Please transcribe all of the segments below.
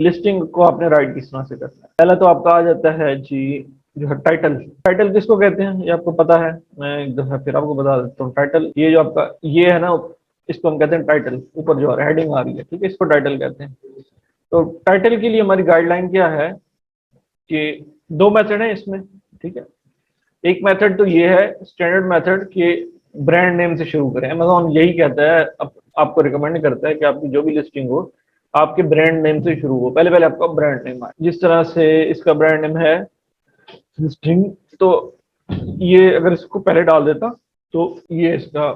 Listing को आपने right किस तरह से करना है। पहला तो आपका आ जाता है जी जो है टाइटल। टाइटल किसको कहते हैं ये आपको पता है, मैं एक दफा फिर आपको बता देता हूँ। टाइटल ये जो आपका ये है ना, इसको हम कहते हैं टाइटल। ऊपर जो हेडिंग आ रही है, ठीक है, इसको टाइटल कहते हैं। तो टाइटल के लिए हमारी गाइडलाइन क्या है कि दो मेथड है इसमें, ठीक है। एक मेथड तो ये है स्टैंडर्ड मेथड कि ब्रांड नेम से शुरू करें। अमेजोन यही कहता है, आपको रिकमेंड करता है कि आपकी जो भी लिस्टिंग हो आपके ब्रांड नेम से शुरू हो, पहले पहले आपका ब्रांड नेम आए। जिस तरह से इसका ब्रांड नेम है लिस्टिंग, तो ये अगर इसको पहले डाल देता तो ये इसका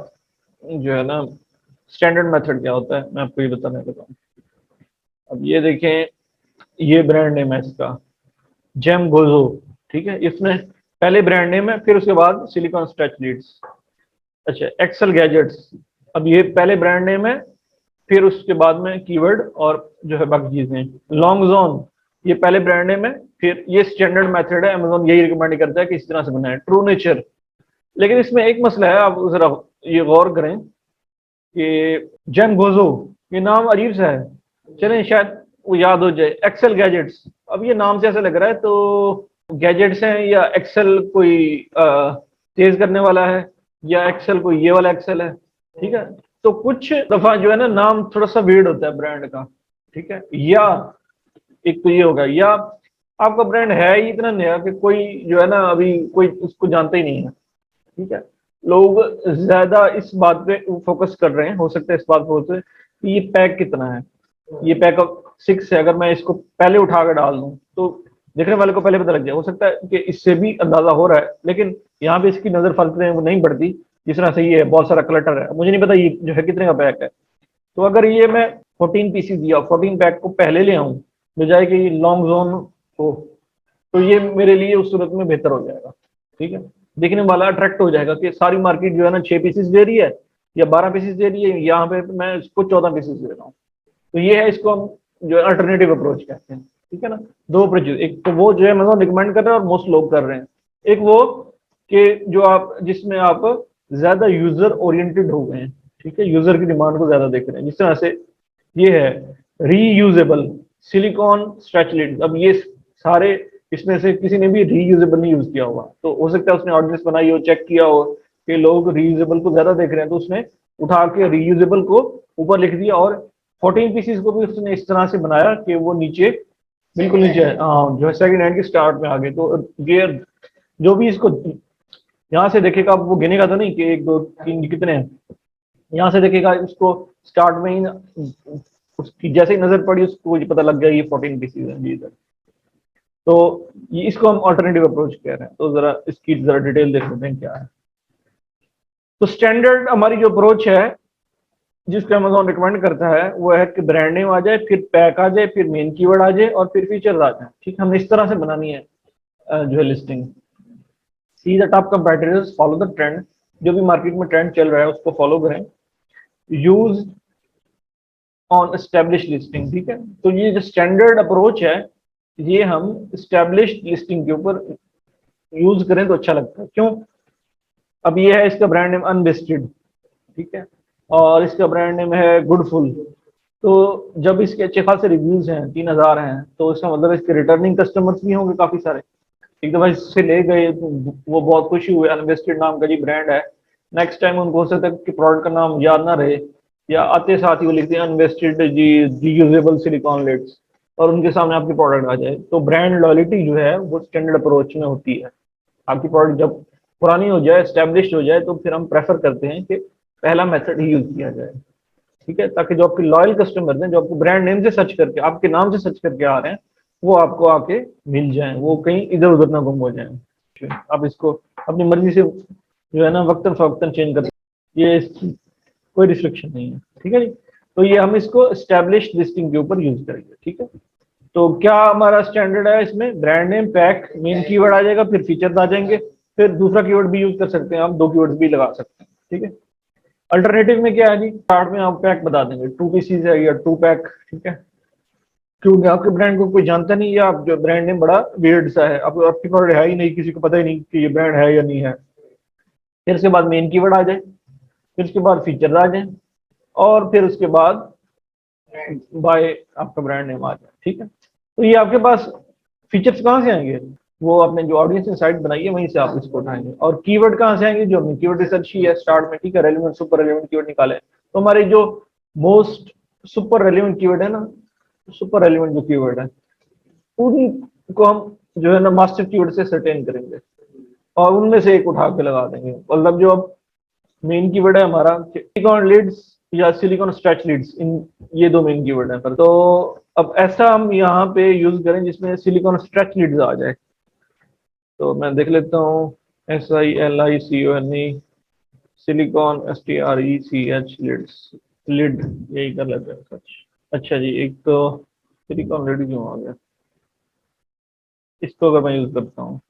जो है ना स्टैंडर्ड मेथड क्या होता है मैं आपको ये बताने लगा हूँ। अब ये देखें, ये ब्रांड नेम है इसका जेम गोजो, ठीक है। इसमें पहले ब्रांड नेम है, फिर उसके बाद सिलिकॉन स्ट्रेच लीड्स। अच्छा, एक्सेल गैजेट्स, अब ये पहले ब्रांड नेम है, फिर उसके बाद में कीवर्ड और जो है बाकी चीजें। लॉन्ग जोन ये पहले ब्रांड नेम है, फिर ये स्टैंडर्ड मेथड है, अमेजोन यही रिकमेंड करता है कि इस तरह से बनाए। ट्रू नेचर, लेकिन इसमें एक मसला है, आप जरा ये गौर करें कि जेम गोजो ये नाम अजीब सा है, चलें शायद वो याद हो जाए। एक्सेल गैजेट्स, अब ये नाम से ऐसा लग रहा है तो गैजेट्स हैं या एक्सेल कोई तेज करने वाला है, या एक्सेल कोई ये वाला एक्सेल है, ठीक है। तो कुछ दफा जो है ना नाम थोड़ा सा वियर्ड होता है ब्रांड का, ठीक है। या एक तो ये होगा, या आपका ब्रांड है ही इतना नया कि कोई जो है ना अभी कोई उसको जानता ही नहीं है, ठीक है। लोग ज्यादा इस बात पे फोकस कर रहे हैं, हो सकता है इस बात पे होते कि ये पैक कितना है। ये पैक ऑफ 6 है, अगर मैं इसको पहले उठा कर डाल दूं तो देखने वाले को पहले पता लग जाए। हो सकता है कि इससे भी अंदाजा हो रहा है, लेकिन यहाँ पे इसकी नजर फर्क नहीं पड़ती। जिस तरह से ये है, बहुत सारा क्लटर है, मुझे नहीं पता ये जो है कितने का पैक है। तो अगर ये मैं 14 पीसीज दिया, 14 पैक को पहले ले आऊं बजाय कि ये लॉन्ग जोन हो, तो ये मेरे लिए उस सूरत में बेहतर हो जाएगा, ठीक है। देखने वाला अट्रैक्ट हो जाएगा कि सारी मार्केट जो है ना 6 पीसेस दे रही है या 12 पीसेस दे रही है, यहाँ पे मैं इसको 14 पीसेस दे रहा हूँ। तो ये है, इसको हम जो है अल्टरनेटिव अप्रोच कहते हैं, ठीक है ना। दो अप्रोच, एक तो वो जो है मतलब रिकमेंड कर रहे हैं और मोस्ट लोग कर रहे हैं। एक वो कि जो आप जिसमें आप ज्यादा यूजर ओरिएंटेड हो गए हैं, ठीक है, यूजर की डिमांड को ज्यादा देख रहे हैं। जिस तरह से ये है रीयूजेबल सिलिकॉन स्ट्रेच लिड्स। अब ये सारे इसमें से किसी ने भी रीयूजेबल नहीं यूज किया होगा, तो हो सकता है उसने ऑडियंस बनाई हो, चेक किया हो कि लोग रीयूजेबल को ज्यादा देख रहे हैं, तो उसने उठा के रीयूजेबल को ऊपर लिख दिया। और 14 पीसीज को भी उसने इस तरह से बनाया कि वो नीचे बिल्कुल नीचे जो है सेकंड हैंड की स्टार्ट में आ गए। तो गियर जो भी इसको यहाँ से देखेगा, वो गिनेगा तो नहीं कि एक दो तीन कितने हैं, यहाँ से देखेगा इसको स्टार्ट में ही उसकी जैसे ही नजर पड़ी उसको पता लग गया ये 14 पीसीज है जी सर। तो ये इसको हम ऑल्टरनेटिव अप्रोच कह रहे हैं। तो जरा इसकी जरा डिटेल देख लेते हैं क्या है। तो स्टैंडर्ड हमारी जो अप्रोच है जिसको अमेजोन रिकमेंड करता है वो है कि ब्रांड नेम आ जाए, फिर पैक आ जाए, फिर मेन कीवर्ड आ जाए और फिर फीचर्स आ जाए, ठीक है। हमने इस तरह से बनानी है जो है listing. See the top competitors, follow the trend, जो भी मार्केट में ट्रेंड चल रहा है उसको फॉलो करें। यूज ऑन एस्टेब्लिश लिस्टिंग, ठीक है। तो ये जो स्टैंडर्ड अप्रोच है ये हम एस्टेब्लिश लिस्टिंग के ऊपर यूज करें तो अच्छा लगता है। क्यों? अब ये है इसका ब्रांड नेम अनलिस्टेड, ठीक है, और इसका ब्रांड नेम है गुडफुल। तो जब इसके अच्छे खासे रिव्यूज हैं, 3000 हैं, तो इसका मतलब इसके रिटर्निंग कस्टमर्स भी होंगे काफी सारे। एक दफा इससे ले गए तो वो बहुत खुशी हुए, अनवेस्टेड नाम का जी ब्रांड है। नेक्स्ट टाइम उनको हो सकता है कि प्रोडक्ट का नाम याद ना रहे, या आते साथ ही वो लिखते हैं अनवेस्टेड जी रीयूजेबल सिलिकॉन लिड्स, और उनके सामने आपकी प्रोडक्ट आ जाए। तो ब्रांड लॉयल्टी जो है वो स्टैंडर्ड अप्रोच में होती है। आपकी प्रोडक्ट जब पुरानी हो जाए, स्टैब्लिश हो जाए, तो फिर हम प्रेफर करते हैं कि पहला मेथड ही यूज किया जाए, ठीक है, ताकि जो आपके लॉयल कस्टमर हैं, जो आपको ब्रांड नेम से सर्च करके आपके नाम से सर्च करके आ रहे हैं, वो आपको आके मिल जाएं, वो कहीं इधर उधर ना गुम हो जाएं। आप इसको अपनी मर्जी से जो है ना वक्तन फवक्तन चेंज कर, ये कोई रिस्ट्रिक्शन नहीं है, ठीक है जी। तो ये हम इसको एस्टेब्लिश लिस्टिंग के ऊपर यूज करेंगे, ठीक है। तो क्या हमारा स्टैंडर्ड है इसमें? Brand name, pack, main keyword आ जाएगा, फिर फीचर्स आ जाएंगे, फिर दूसरा कीवर्ड भी यूज कर सकते हैं, हम दो कीवर्ड्स भी लगा सकते हैं, ठीक है। अल्टरनेटिव में क्या है जी, स्टार्ट में आप पैक बता देंगे, 2 पीसीज है या 2 पैक, ठीक है। क्योंकि आपके ब्रांड को कोई जानता नहीं, या आप जो ब्रांड नेम बड़ा वियर्ड सा है, आपकी प्रोडक्ट है ही नहीं, किसी को पता ही नहीं कि ये ब्रांड है या नहीं है। फिर उसके बाद मेन कीवर्ड आ जाए, फिर उसके बाद फीचर आ जाए, और फिर उसके बाद बाय आपका ब्रांड नेम आ जाए, ठीक है। तो ये आपके पास फीचर्स कहाँ से आएंगे, वो आपने जो ऑडियंस इनसाइट बनाई है वहीं से आप इसको उठाएंगे। और कीवर्ड कहाँ से आएंगे, जो हमने कीवर्ड रिसर्च की है स्टार्ट में, ठीक है, रेलिवेंट सुपर रेलिवेंट कीवर्ड निकाले, तो हमारे जो मोस्ट सुपर रेलिवेंट कीवर्ड है ना, सुपर रेलिवेंट जो कीवर्ड है उनको हम जो है ना मास्टर कीवर्ड से सर्टेन करेंगे और उनमें से एक उठा के लगा देंगे। मतलब जो अब मेन कीवर्ड है हमारा सिलिकॉन लीड्स या सिलिकॉन स्ट्रेच लीड्स, इन ये दो मेन कीवर्ड है पर। तो अब ऐसा हम यहाँ पे यूज करें जिसमें सिलिकॉन स्ट्रेच लीड्स आ जाए। तो मैं देख लेता हूँ, SILICONE silicone STRECH lids, lid यही कर लेते हैं सच। अच्छा जी, एक तो सिलिकॉन लिड क्यों आ गया, इसको अगर मैं यूज करता हूँ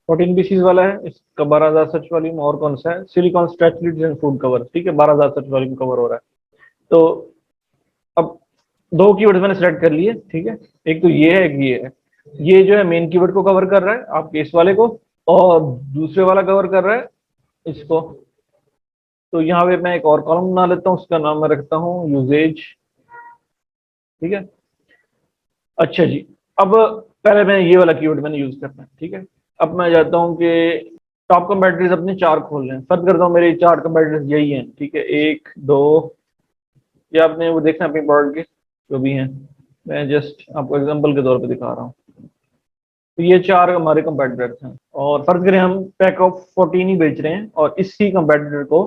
14 पीसीज वाला है, इसका 12,000 सर्च वॉल्यूम। और कौन सा है, silicon stretch Leeds and food cover, ठीक है, 12,000 सर्च वॉल्यूम कवर हो रहा है। तो अब दो कीवर्ड्स मैंने सेलेक्ट कर लिए, ठीक है, एक तो ये है एक ये है। ये जो है मेन कीवर्ड को कवर कर रहा है आपके इस वाले को, और दूसरे वाला कवर कर रहा है इसको। तो यहाँ पे मैं एक और कॉलम बना लेता हूँ, उसका नाम मैं रखता हूँ यूजेज, ठीक है। अच्छा जी, अब पहले मैं ये वाला कीवर्ड मैंने यूज करना है, ठीक है। अब मैं जाता हूँ कि टॉप कंपैटिटर्स अपने 4 खोल रहे हैं, फर्ज करता हूँ मेरे 4 कंपैटिटर्स यही हैं, ठीक है, 1 2, ये आपने वो देखना अपनी प्रोडक्ट के जो भी हैं, मैं जस्ट आपको एग्जांपल के तौर पे दिखा रहा हूँ। तो ये 4 हमारे कंपैटिटर्स हैं और फर्ज करें हम पैक ऑफ 14 ही बेच रहे हैं और इसी कंपैटिटर को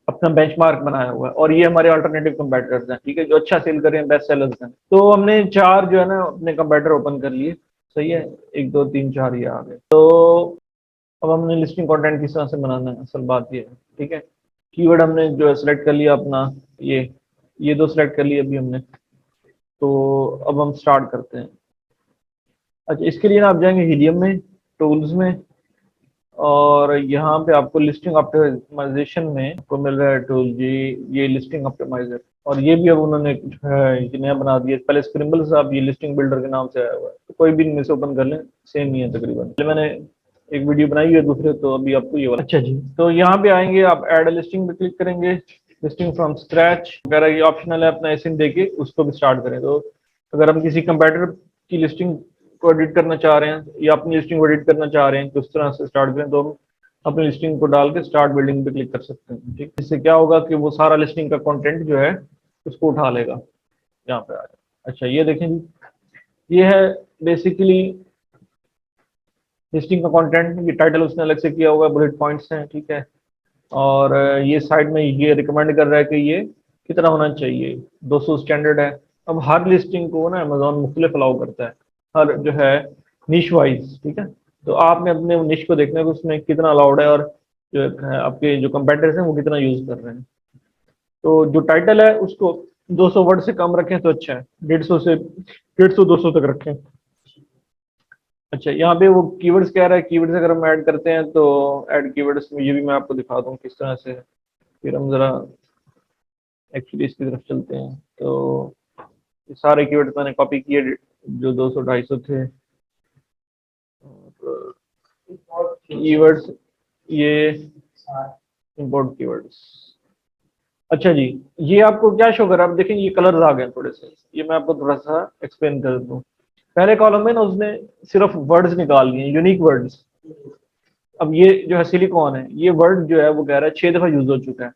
अपना बेंचमार्क बनाया हुआ है और ये हमारे अल्टरनेटिव कंपैटिटर्स हैं, ठीक है, जो अच्छा सेल कर रहे हैं, बेस्ट सेलर्स हैं। तो हमने 4 जो है ना अपने कंपैटिटर ओपन कर लिए, सही है, 1 2 3 4 ये आ गए। तो अब हमने लिस्टिंग कंटेंट किस तरह से बनाना है, असल बात ये है, ठीक है। कीवर्ड हमने जो है सिलेक्ट कर लिया अपना, ये दो सिलेक्ट कर लिए अभी हमने। तो अब हम स्टार्ट करते हैं। अच्छा, इसके लिए ना आप जाएंगे हीलियम में, टूल्स में, और यहाँ पे आपको लिस्टिंग ऑप्टिमाइजेशन में आपको मिल रहा है टूल जी, ये लिस्टिंग ऑप्टिमाइजर। और ये भी अब उन्होंने कुछ है नया बना दिया, पहले स्क्रिम्बल से आप ये लिस्टिंग बिल्डर के नाम से आया हुआ है, तो कोई भी इनमें से ओपन कर लें, सेम ही है तकरीबन। पहले मैंने एक वीडियो बनाई है दूसरे, तो अभी आपको ये वाला। अच्छा जी, तो यहाँ पे आएंगे आप ऐड लिस्टिंग पे क्लिक करेंगे, लिस्टिंग फ्रॉम स्क्रैच वगैरह ये ऑप्शनल है, अपना एसिन देके उसको भी स्टार्ट करें। तो अगर हम किसी कंपेटिटर की लिस्टिंग को एडिट करना चाह रहे हैं या अपनी लिस्टिंग को एडिट करना चाह रहे हैं, किस तरह से स्टार्ट करें, तो हम अपनी लिस्टिंग को डाल के स्टार्ट बिल्डिंग पे क्लिक कर सकते हैं, ठीक। इससे क्या होगा कि वो सारा लिस्टिंग का कंटेंट जो है उसको उठा लेगा, यहाँ पे आ जाए। अच्छा, ये देखें जी, ये है बेसिकली लिस्टिंग का कंटेंट, ये टाइटल उसने अलग से किया हुआ है, बुलेट पॉइंट्स हैं, ठीक है। और ये साइड में ये रिकमेंड कर रहा है कि ये कितना होना चाहिए, 200 स्टैंडर्ड है। अब हर लिस्टिंग को ना अमेजोन मुख्तलिफ अलाउ करता है, हर जो है निश वाइज, ठीक है। तो आपने अपने निश को देखना है कि उसमें कितना अलाउड है और जो है आपके जो कंपेटिटर्स हैं वो कितना यूज कर रहे हैं। तो जो टाइटल है उसको 200 वर्ड से कम रखें तो अच्छा है, 150 से 150 200 तक रखें। अच्छा, यहाँ पे वो कीवर्ड्स कह रहा है, कीवर्ड्स अगर हम ऐड करते हैं तो ऐड कीवर्ड्स में ये भी मैं आपको दिखा दूँ किस तरह से। फिर हम जरा एक्चुअली इसकी तरफ चलते हैं। तो ये सारे कीवर्ड्स मैंने कॉपी किए जो 200 250 थे। कीवर्ड्स ये इंपोर्ट कीवर्ड्स। अच्छा जी, ये आपको क्या शो कर रहा है, आप देखेंगे ये कलर्स आ गए थोड़े से, ये मैं आपको थोड़ा सा एक्सप्लेन कर दूं। पहले कॉलम में ना उसने सिर्फ वर्ड्स निकाल लिए, यूनिक वर्ड्स। अब ये जो है सिलिकॉन है, ये वर्ड जो है वो कह रहा है 6 दफा यूज हो चुका है,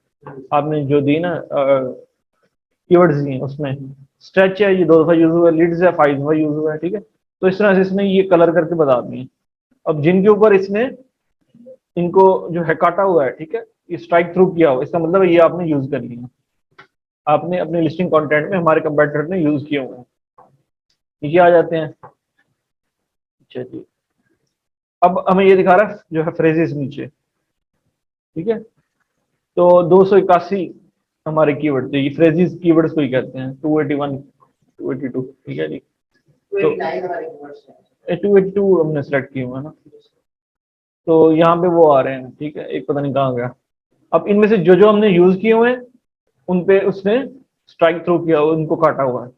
आपने जो दी ना कीवर्ड्स दिए उसमें। स्ट्रेच है ये 2 दफा यूज हुआ है, लिड्स है 5 दफा यूज हुआ है, ठीक है। तो इस तरह से इसने ये कलर करके बता दिए। अब जिनके ऊपर इसने इनको जो है काटा हुआ है, ठीक है, ये स्ट्राइक थ्रू किया हुआ, इसका मतलब है ये आपने यूज कर लिया, आपने अपने लिस्टिंग कंटेंट में हमारे कंपेटिटर ने यूज किए हुए हैं। नीचे आ जाते हैं। अच्छा जी, अब हमें ये दिखा रहा है जो है फ्रेजेस नीचे, ठीक है। तो 281 हमारे कीवर्ड थे, ये फ्रेजेस कीवर्ड्स को ही कहते हैं, 281 282, ठीक है जी। तो 282 हमने सेलेक्ट किए हुए हैं ना, तो यहाँ पे वो आ रहे हैं, ठीक है, एक पता नहीं कहाँ गया। अब इनमें से जो जो हमने यूज किए हुए हैं उन पे उसने स्ट्राइक थ्रू किया हुआ, उनको काटा हुआ है।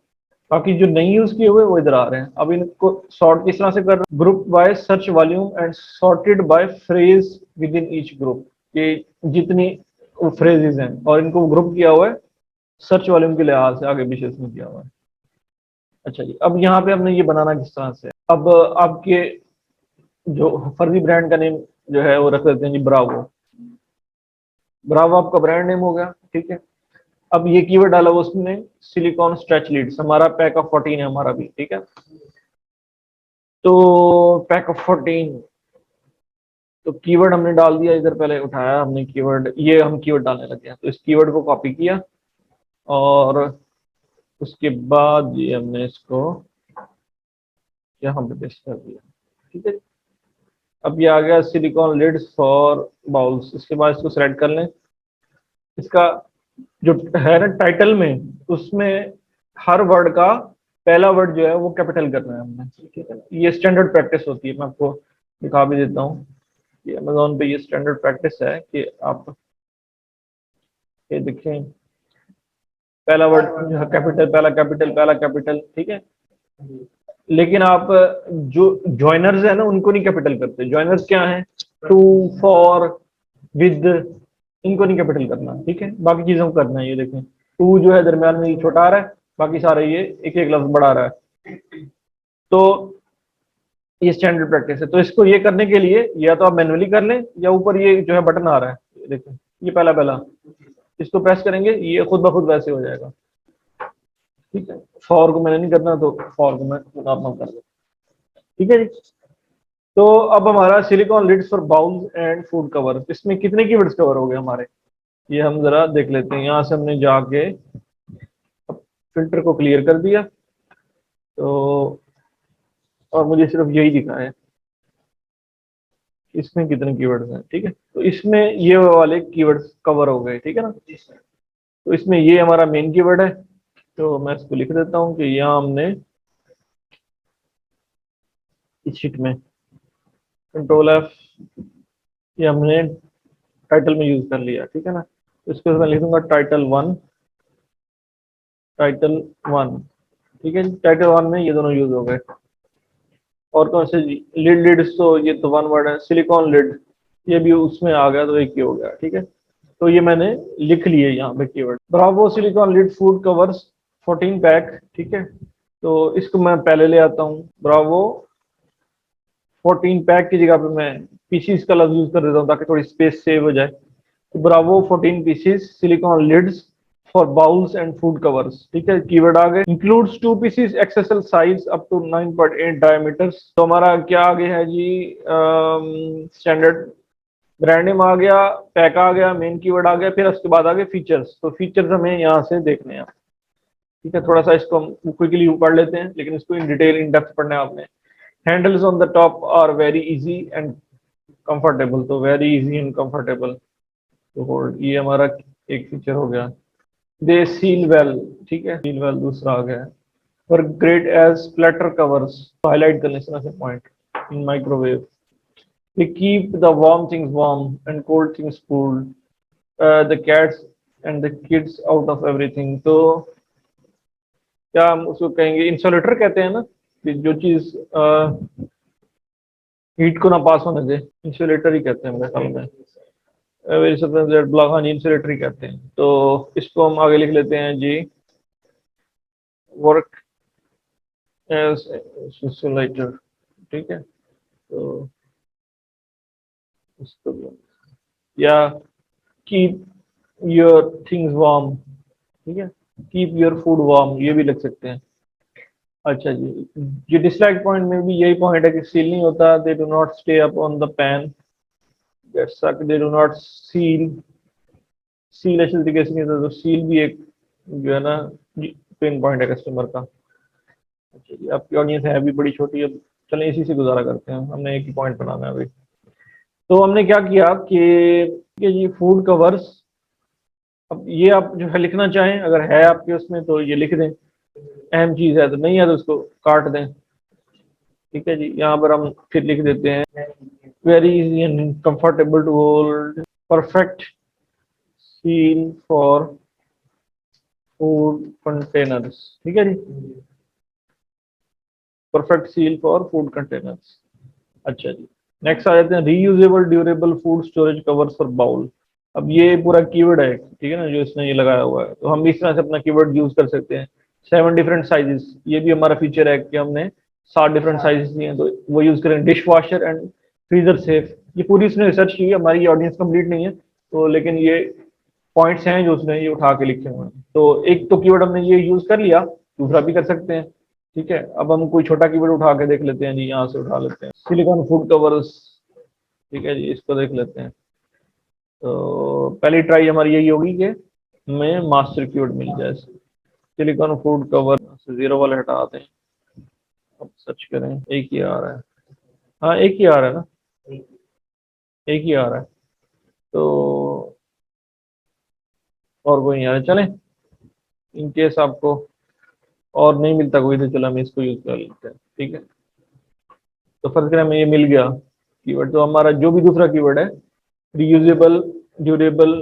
बाकी जो नहीं यूज किए हुए वो इधर आ रहे हैं। अब इनको सॉर्ट किस तरह से कर रहे हैं, group by search volume and sorted by phrase within each group. ये जितनी फ्रेजेस हैं और इनको ग्रुप किया हुआ है सर्च वॉल्यूम के लिहाज से, आगे पीछे इसमें किया हुआ है। अच्छा जी, अब यहाँ पे हमने ये बनाना किस तरह से, अब आपके जो फर्जी ब्रांड का नेम जो है वो रख देते हैं जी ब्रावो। ब्रावो आपका ब्रांड नेम हो गया, ठीक है। अब ये कीवर्ड डाला हुआ उसने सिलिकॉन स्ट्रेच लीड्स, हमारा पैक ऑफ 14 है हमारा भी, ठीक है। तो पैक ऑफ 14, तो कीवर्ड हमने डाल दिया इधर, पहले उठाया हमने कीवर्ड, ये हम कीवर्ड डालने लगे हैं, तो इस कीवर्ड को कॉपी किया और उसके बाद ये हमने इसको यहाँ पे पेस्ट कर दिया, ठीक है। अब ये आ गया सिलिकॉन लिड्स फॉर बाउल्स, इसके बाद इसको सिलेक्ट कर लें। इसका जो है ना टाइटल में, उसमें हर वर्ड का पहला वर्ड जो है वो कैपिटल करना है हमने, ठीक है। ये स्टैंडर्ड प्रैक्टिस होती है, मैं आपको दिखा भी देता हूँ। ये अमेजोन पे ये स्टैंडर्ड प्रैक्टिस है कि आप ये देखें, पहला वर्ड जो है कैपिटल, पहला कैपिटल, पहला कैपिटल, ठीक है। लेकिन आप जो ज्वाइनर्स है ना उनको नहीं कैपिटल करते। ज्वाइनर्स क्या है, टू, फॉर, विद, इनको नहीं कैपिटल करना, ठीक है। बाकी चीजों को करना है। ये देखें, टू जो है दरम्यान में ये छोटा आ रहा है, बाकी सारे ये एक एक लफ्ज बढ़ा रहा है। तो ये स्टैंडर्ड प्रैक्टिस है। तो इसको ये करने के लिए या तो आप मैनुअली कर लें, या ऊपर ये जो है बटन आ रहा है, ये देखें, ये पहला पहला, इसको प्रेस करेंगे ये खुद ब खुद वैसे हो जाएगा, ठीक है। फॉर को मैंने नहीं करना, तो फॉर को मैं नॉर्मल कर दूँ, ठीक है जी। तो अब हमारा silicone lids for bowls and food cover, इसमें कितने कीवर्ड्स कवर हो गए हमारे, ये हम जरा देख लेते हैं। यहाँ से हमने जाके फिल्टर को क्लियर कर दिया, तो और मुझे सिर्फ यही दिखा है इसमें कितने कीवर्ड्स हैं, ठीक है। तो इसमें ये वाले कीवर्ड्स कवर हो गए, ठीक है ना। तो इसमें ये हमारा मेन कीवर्ड है, तो मैं इसको लिख देता हूँ कि यहाँ हमने इस शीट में कंट्रोल एफ, ये हमने टाइटल में यूज कर लिया, ठीक है ना। तो इसको मैं लिखूंगा टाइटल वन, टाइटल वन, ठीक है। टाइटल वन में ये दोनों यूज हो गए। और कौन से, लिड, लिड्स तो ये तो वन वर्ड है। सिलिकॉन लिड ये भी उसमें आ गया, तो एक ही हो गया, ठीक है। तो ये मैंने लिख लिए यहाँ पे keyword. Bravo silicone lid food covers 14 pack, ठीक है। तो इसको मैं पहले ले आता हूँ, ब्रावो 14 पैक की जगह पे मैं पीसीस का लफ्ज यूज कर देता हूँ ताकि थोड़ी स्पेस सेव हो जाए। तो Bravo 14 pieces silicone lids for bowls and food covers, ठीक है। कीवर्ड आ गए, includes 2 pieces XSL size up to 9.8 diameters. तो हमारा क्या आ गया है जी, स्टैंडर्ड ब्रांड नेम आ गया, पैक आ गया, मेन कीवर्ड आ गया, फिर उसके बाद आ गए फीचर्स। तो फीचर्स हमें यहाँ से देखने हैं, ठीक है। थोड़ा सा इसको हम क्विकली पढ़ लेते हैं, लेकिन इसको इन डिटेल इन डेप्थ पढ़ना है आपने। Handles on the top are very easy and comfortable, तो very easy and comfortable to hold, ये हमारा एक फीचर हो गया। दे सील वेल, ठीक है, सील वेल दूसरा आ गया। पर great as splatter covers, highlight करने से point in microwave. They keep the warm things warm and cold things cool. The cats and the kids out of everything. तो क्या हम उसको कहेंगे, इंसुलेटर कहते हैं ना, कि जो चीज हीट को ना पास होने दे, इंसुलेटर ही कहते हैं मेरे ख्याल में। वेरी सब्सटेंस ब्लॉक, हाँ जी इंसुलेटर ही कहते हैं। तो इसको हम आगे लिख लेते हैं जी, वर्क एज इंसुलेटर, ठीक है। तो इसको भी या कीप योर थिंग्स वार्म, ठीक है, कीप योर फूड वार्म ये भी लिख सकते हैं। अच्छा जी, जो डिसलाइक पॉइंट में भी यही पॉइंट है कि सील नहीं होता, they do not stay up on the pan, get stuck, they do not seal, seal ऐसे तरीके से नहीं होता, तो सील भी एक जो है ना पेन पॉइंट है कस्टमर का। अच्छा जी, आपकी ऑडियंस है भी बड़ी छोटी है, चलें इसी से गुजारा करते हैं, हमने एक ही पॉइंट बनाना है अभी। तो हमने क्या किया कि ये फूड कवर्स, अब ये आप जो है लिखना चाहें, अगर है आपके उसमें तो ये लिख दें, अहम चीज है, तो नहीं है तो उसको काट दें, ठीक है जी। यहाँ पर हम फिर लिख देते हैं, very easy and comfortable to hold, perfect seal for food containers, ठीक है जी, perfect seal for food containers. अच्छा जी, नेक्स्ट आ जाते हैं, reusable durable food storage covers for bowl. अब ये पूरा कीवर्ड है, ठीक है ना, जो इसने ये लगाया हुआ है, तो हम इस तरह से अपना कीवर्ड यूज कर सकते हैं 7 डिफरेंट साइजेस, ये भी हमारा फीचर है कि हमने 7 डिफरेंट साइजेस दिए हैं, तो वो यूज करें। Dish washer and freezer safe, ये पूरी उसने रिसर्च की है, हमारी ऑडियंस कंप्लीट नहीं है तो, लेकिन ये पॉइंट्स हैं जो उसने ये उठा के लिखे हुए हैं। तो एक तो कीवर्ड हमने ये यूज कर लिया, दूसरा भी कर सकते हैं। ठीक है, अब हम कोई छोटा कीवर्ड उठा के देख लेते हैं जी, यहाँ से उठा लेते हैं सिलिकॉन फूड कवर्स। ठीक है जी, इसको देख लेते हैं। तो पहली ट्राई हमारी यही होगी कि हमें मास्टर कीवर्ड मिल जाए। सिलिकॉन फूड कवर से जीरो वाले हटा दें, अब सर्च करें, एक ही आ रहा है। हाँ एक ही आ रहा है ना, एक ही आ रहा है, तो और कोई नहीं आ रहा है। चलें, इन केस आपको और नहीं मिलता कोई तो चलो हम इसको यूज कर लेते हैं। ठीक है, तो फर्ज करें हमें ये मिल गया कीवर्ड, तो हमारा जो भी दूसरा कीवर्ड है, reusable durable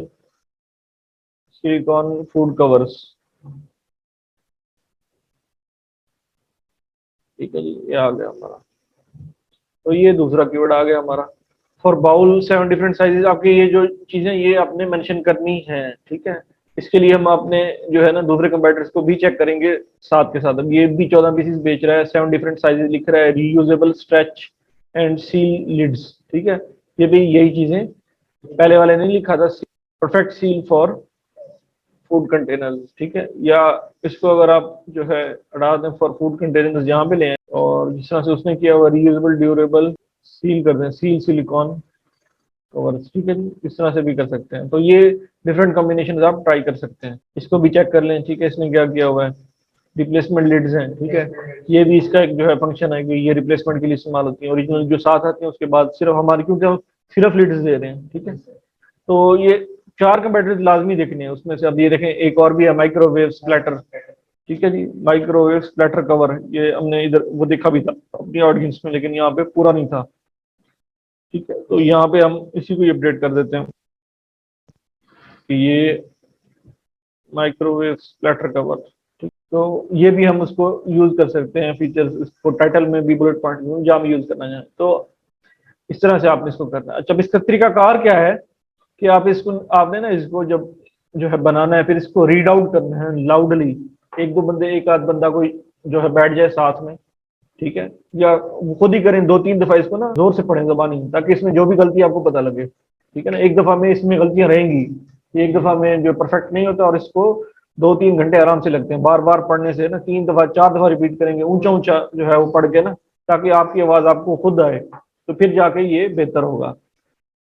silicon food covers. ठीक है जी, ये आ गया हमारा, तो ये दूसरा कीवर्ड आ गया हमारा। फॉर बाउल 7 डिफरेंट साइजेस, आपके ये जो चीजें ये आपने मेंशन करनी है। ठीक है, इसके लिए हम अपने जो है ना दूसरे कंपेटिटर्स को भी चेक करेंगे साथ के साथ। अब ये भी 14 पीसेस बेच रहा है, 7 डिफरेंट साइजेस लिख रहा है, reusable stretch and seal lids. ठीक है, ये भी यही चीजें पहले वाले ने लिखा था, perfect seal for food containers. ठीक है, या इसको अगर आप जो है हटा दें, फॉर फूड कंटेनर्स यहाँ पे ले आए, और जिस तरह से उसने किया हुआ रीयूजेबल ड्यूरेबल सील कर दें, सील सिलिकॉन कवर्स। ठीक है जी, इस तरह से भी कर सकते हैं। तो ये डिफरेंट कॉम्बिनेशन आप ट्राई कर सकते हैं, इसको भी चेक कर लें। ठीक है, इसने क्या किया हुआ है, रिप्लेसमेंट लिड्स हैं। ठीक है, ये भी इसका एक जो है फंक्शन है कि ये रिप्लेसमेंट के लिए इस्तेमाल होती है, ओरिजिनल जो साथ आते हैं उसके बाद सिर्फ हमारे, क्योंकि हम सिर्फ लिड्स दे रहे हैं। ठीक है, तो ये 4 कंपेटिटर्स लाजमी देखने हैं उसमें से। अब ये देखें, एक और भी है माइक्रोवेव स्प्लैटर। ठीक है जी, माइक्रोवेव स्प्लैटर कवर, ये हमने इधर वो देखा भी था अपनी ऑडियंस में, लेकिन यहाँ पे पूरा नहीं था। ठीक है, तो यहाँ पे हम इसी को अपडेट कर देते हैं कि ये माइक्रोवेव स्प्लैटर कवर। ठीक, तो ये भी हम उसको यूज कर सकते हैं फीचर्स, इसको टाइटल में भी बुलेट पॉइंट में जहाँ हम यूज करना चाहें। तो इस तरह से आपने इसको करना है। अच्छा, अब इसका तरीकाकार क्या है कि आप इसको, आपने ना इसको जब जो है बनाना है, फिर इसको रीड आउट करना है लाउडली। एक दो बंदे, एक आध बंदा कोई जो है बैठ जाए साथ में। ठीक है, या खुद ही करें, 2-3 दफा इसको ना जोर से पढ़ें जबानी, ताकि इसमें जो भी गलती आपको पता लगे। ठीक है ना, एक दफा में इसमें गलतियां रहेंगी, एक दफा में जो परफेक्ट नहीं होता, और इसको 2-3 घंटे आराम से लगते हैं बार बार पढ़ने से ना, 3 दफा 4 दफा रिपीट करेंगे ऊंचा ऊंचा जो है वो पढ़ के ना, ताकि आपकी आवाज आपको खुद आए, तो फिर जाके ये बेहतर होगा।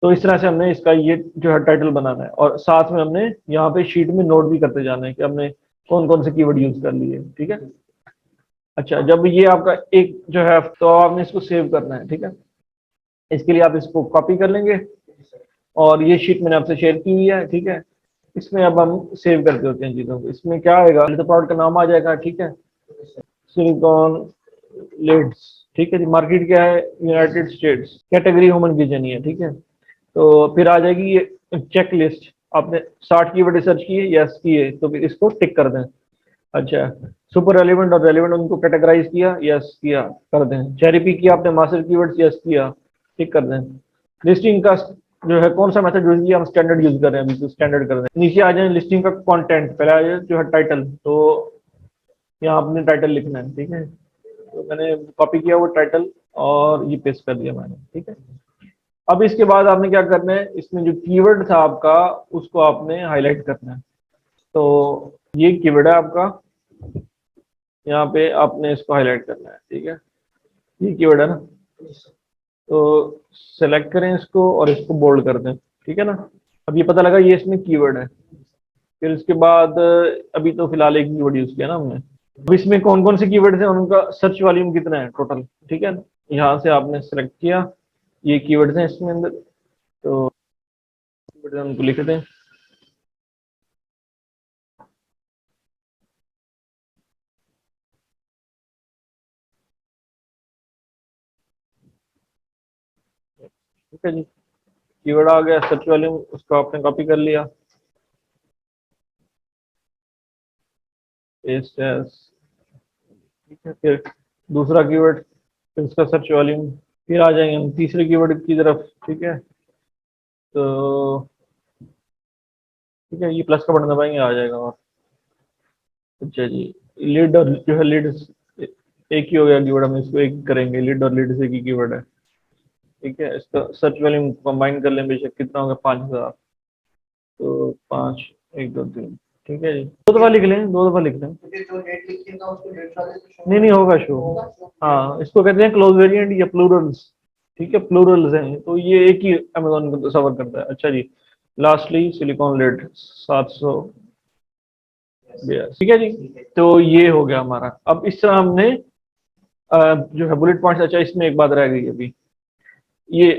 तो इस तरह से हमने इसका ये जो है टाइटल बनाना है, और साथ में हमने यहाँ पे शीट में नोट भी करते जाना है कि हमने कौन कौन से कीवर्ड यूज कर लिए। ठीक है, अच्छा, जब ये आपका एक जो है, तो आपने इसको सेव करना है। ठीक है, इसके लिए आप इसको कॉपी कर लेंगे, और ये शीट मैंने आपसे शेयर की हुई है। ठीक है, इसमें अब हम सेव करते होते हैं चीज़ों को। इसमें क्या आएगा, तो प्रोडक्ट का नाम आ जाएगा। ठीक है, सिलिकॉन लिड्स। ठीक है जी, मार्केट क्या है, United States, category human kitchen ही है। ठीक है, तो फिर आ जाएगी ये चेक लिस्ट, आपने 60 कीवर्ड रिसर्च किए, यस किए, तो फिर इसको टिक कर दें। अच्छा, सुपर रेलिवेंट और रेलिवेंट उनको कैटेगराइज किया, यस किया, कर दें। चेरी पिक किया आपने मास्टर कीवर्ड्स, यस किया, टिक कर दें। लिस्टिंग का जो है कौन सा मेथड यूज किया, हम स्टैंडर्ड यूज कर रहे हैं अभी, तो स्टैंडर्ड कर दें। नीचे आ जाए लिस्टिंग का कंटेंट, पहले आ जाए जो है टाइटल, तो यहाँ आपने टाइटल लिखना है। ठीक है, तो मैंने कॉपी किया वो टाइटल, और ये पेस्ट कर दिया मैंने। ठीक है, अब इसके बाद आपने क्या करना है, इसमें जो कीवर्ड था आपका उसको आपने हाईलाइट करना है। तो ये कीवर्ड है आपका, यहाँ पे आपने इसको हाईलाइट करना है। ठीक है, ये कीवर्ड है ना, तो सेलेक्ट करें इसको और इसको बोल्ड कर दें। ठीक है ना, अब ये पता लगा ये इसमें कीवर्ड है। फिर इसके बाद अभी तो फिलहाल एक कीवर्ड यूज किया ना हमने। अब इसमें कौन कौन से कीवर्ड हैं, उनका सर्च वॉल्यूम कितना है टोटल। ठीक है, यहाँ से आपने सेलेक्ट किया, ये कीवर्ड्स हैं इसमें अंदर, तो कीवर्ड्स उनको लिख दें। ठीक है जी, कीवर्ड आ गया, सर्च वॉल्यूम, उसको आपने कॉपी कर लिया, पेस्ट एज। ठीक है, फिर दूसरा कीवर्ड, फिर उसका सर्च वॉल्यूम, फिर आ जाएंगे हम तीसरे कीवर्ड की तरफ। ठीक है, तो ठीक है, ये प्लस का बटन दबाएंगे, आ जाएगा। और अच्छा जी, लीड और जो है लीड एक ही हो गया कीवर्ड, हम इसको एक करेंगे, लीड और लीड से एक ही कीवर्ड है। ठीक है, इसका सर्च वैल्यू कंबाइन कर लें बेशक, कितना होगा 5000, तो 5 1 2 3। ठीक है जी, दो दफा लिख लें, दो दफा लिख लें। नहीं नहीं होगा शो। हाँ, इसको कहते हैं क्लोज वेरिएंट या प्लूरल्स। ठीक है, प्लूरल्स हैं तो ये एक ही अमेजोन को सफर करता है। अच्छा जी, लास्टली सिलिकॉन लेड 700। ठीक है जी, तो ये हो गया हमारा। अब इस तरह हमने जो है बुलेट पॉइंट्स। अच्छा, इसमें एक बात रह गई अभी, ये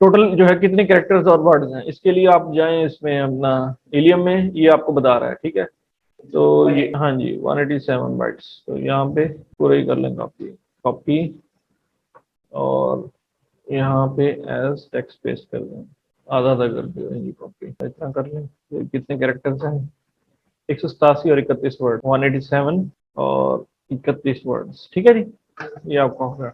टोटल जो है कितने कैरेक्टर्स और वर्ड्स हैं, इसके लिए आप जाएं इसमें अपना इलियम में, ये आपको बता रहा है। ठीक है, तो ये हाँ जी 187 बाइट्स, तो यहाँ पे पूरा ही कर लें कॉपी कॉपी, और यहाँ पे एज टेक्स्ट पेस्ट कर दें, आधा आधा कर दें जी कॉपी, इतना कर लें। ये कितने कैरेक्टर्स हैं, 187 और 31 वर्ड, 187 और 31 वर्ड्स। ठीक है जी, ये आपका हो गया।